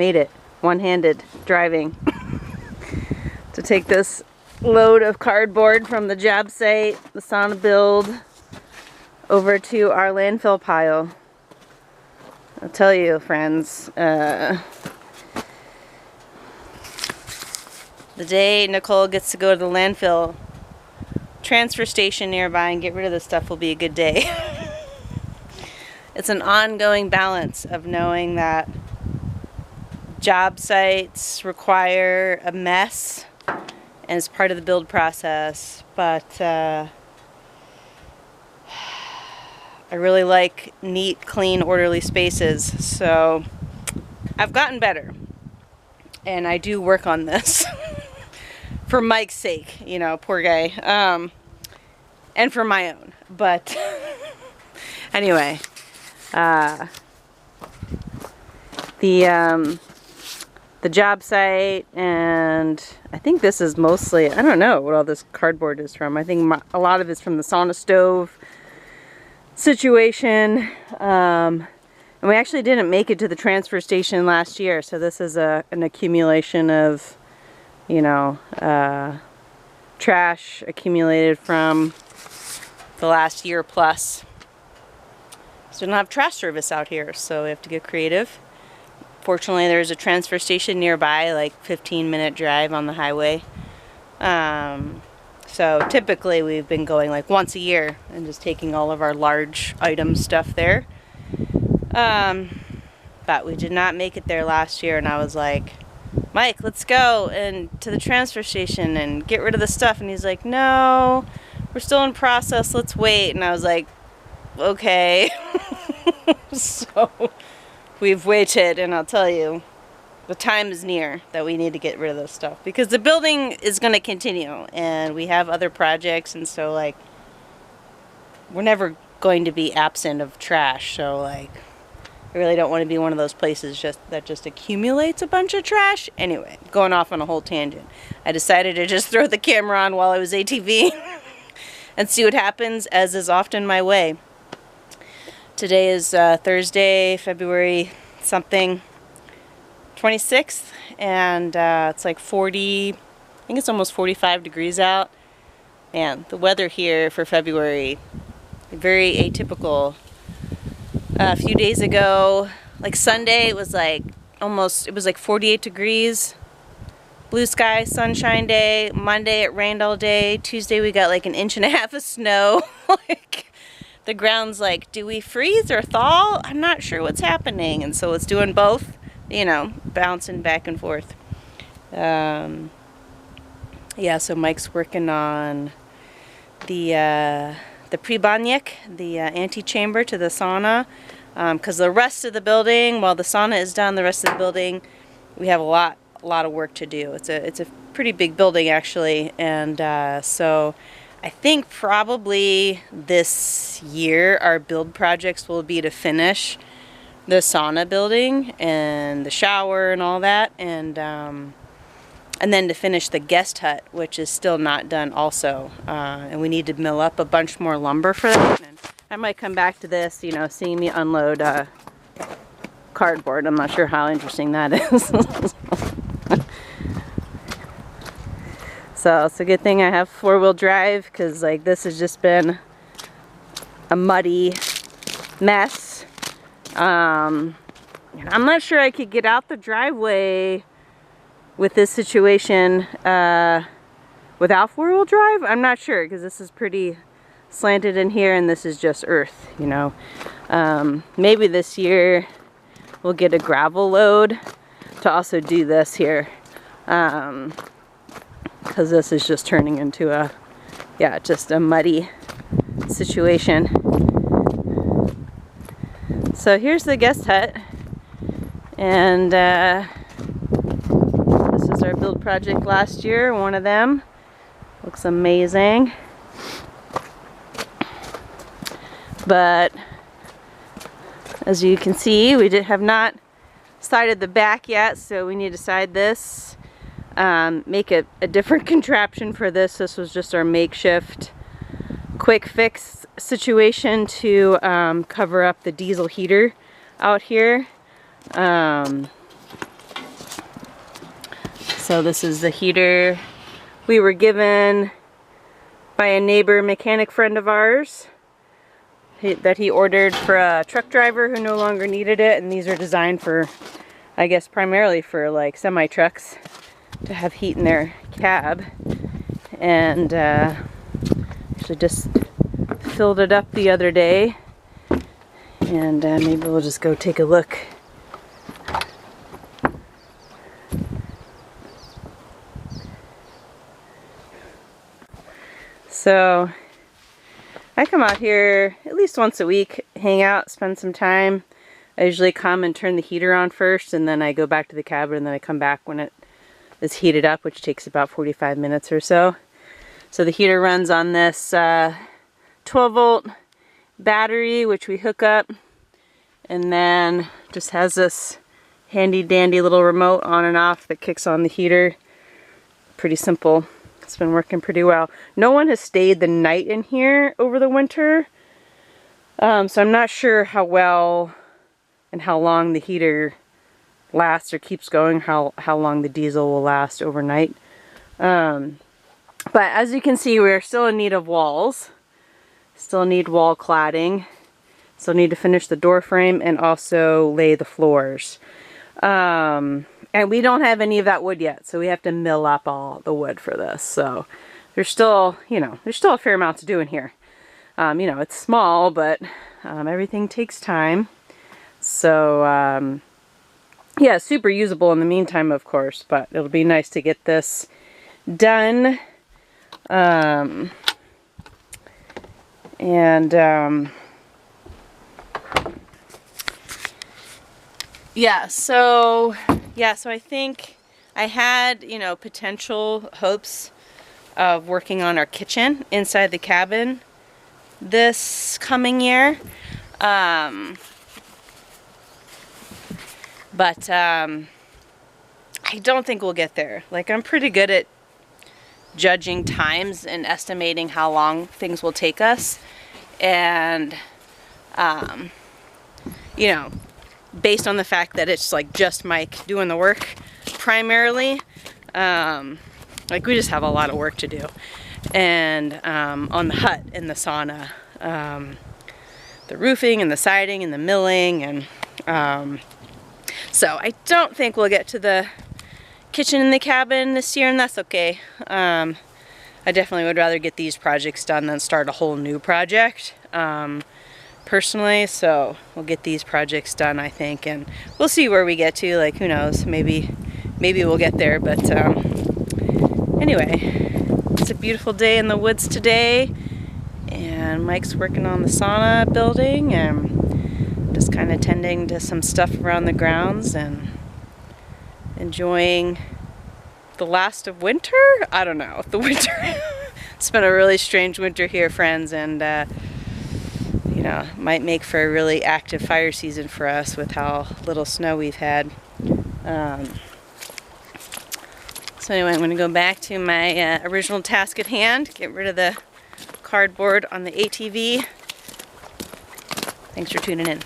made it one-handed driving to take this load of cardboard from the job site, the sauna build, over to our landfill pile. I'll tell you, friends, the day Nicole gets to go to the landfill transfer station nearby and get rid of this stuff will be a good day. It's an ongoing balance of knowing that job sites require a mess and it's part of the build process, but I really like neat, clean, orderly spaces, so I've gotten better and I do work on this for Mike's sake, you know, poor guy, and for my own, but anyway, the job site, and I think this is mostly, I don't know what all this cardboard is from. I think a lot of it's from the sauna stove situation, and we actually didn't make it to the transfer station last year, so this is an accumulation of, you know, trash accumulated from the last year plus. So we don't have trash service out here, so we have to get creative. Fortunately, there's a transfer station nearby, like 15-minute drive on the highway. So typically we've been going like once a year and just taking all of our large item stuff there. But we did not make it there last year, and I was like, Mike, let's go and to the transfer station and get rid of the stuff. And he's like, no, we're still in process, let's wait. And I was like, okay. So we've waited, and I'll tell you, the time is near that we need to get rid of this stuff because the building is going to continue and we have other projects, and so like we're never going to be absent of trash. So like I really don't want to be one of those places that just accumulates a bunch of trash. Anyway, going off on a whole tangent. I decided to just throw the camera on while I was ATV and see what happens, as is often my way. Today is Thursday, February something, 26th, and it's like 40, I think it's almost 45 degrees out. Man, the weather here for February, very atypical. A few days ago, like Sunday, it was like 48 degrees, blue sky, sunshine day. Monday it rained all day. Tuesday we got like 1.5 inches of snow. Like the ground's like, do we freeze or thaw? I'm not sure what's happening. And so it's doing both, you know, bouncing back and forth. Yeah, so Mike's working on the pre-banyak, the antechamber to the sauna, because the rest of the building, while the sauna is done, the rest of the building, we have a lot of work to do. It's a pretty big building actually, and so I think probably this year our build projects will be to finish the sauna building and the shower and all that, and then to finish the guest hut, which is still not done also. And we need to mill up a bunch more lumber for that. And I might come back to this, you know, seeing me unload cardboard. I'm not sure how interesting that is. So it's a good thing I have four-wheel drive, because like this has just been a muddy mess. I'm not sure I could get out the driveway with this situation without four-wheel drive. I'm not sure, because this is pretty slanted in here and this is just earth, you know. Maybe this year we'll get a gravel load to also do this here, because this is just turning into just a muddy situation. So here's the guest hut, and this is our build project last year, one of them. Looks amazing. But as you can see, we have not sided the back yet, so we need to side this. Make a different contraption for this. This was just our makeshift quick fix situation to cover up the diesel heater out here. So this is the heater we were given by a neighbor mechanic friend of ours that he ordered for a truck driver who no longer needed it, and these are designed for, I guess, primarily for like semi-trucks to have heat in their cab. And actually just filled it up the other day, and maybe we'll just go take a look. So I come out here at least once a week, hang out, spend some time. I usually come and turn the heater on first, and then I go back to the cabin, and then I come back when it is heated up, which takes about 45 minutes or so. So the heater runs on this 12-volt battery, which we hook up, and then just has this handy dandy little remote on and off that kicks on the heater. Pretty simple. It's been working pretty well. No one has stayed the night in here over the winter, so I'm not sure how well and how long the heater lasts or keeps going, how long the diesel will last overnight. But as you can see, we're still in need of walls. Still need wall cladding. Still need to finish the door frame and also lay the floors. And we don't have any of that wood yet, so we have to mill up all the wood for this. So there's still, there's still a fair amount to do in here. It's small, but everything takes time. So yeah, super usable in the meantime, of course, but it'll be nice to get this done. So I think I had, potential hopes of working on our kitchen inside the cabin this coming year. But I don't think we'll get there. Like, I'm pretty good at judging times and estimating how long things will take us. And, based on the fact that it's like just Mike doing the work primarily, like we just have a lot of work to do. And on the hut and the sauna, the roofing and the siding and the milling, and so I don't think we'll get to the kitchen in the cabin this year, and that's okay. I definitely would rather get these projects done than start a whole new project. Personally, so we'll get these projects done, I think, and we'll see where we get to. Like, who knows, maybe we'll get there. But anyway, it's a beautiful day in the woods today, and Mike's working on the sauna building and just kind of tending to some stuff around the grounds and enjoying the last of winter. I don't know, the winter. It's been a really strange winter here, friends, and might make for a really active fire season for us with how little snow we've had. So anyway, I'm going to go back to my original task at hand, get rid of the cardboard on the ATV. Thanks for tuning in.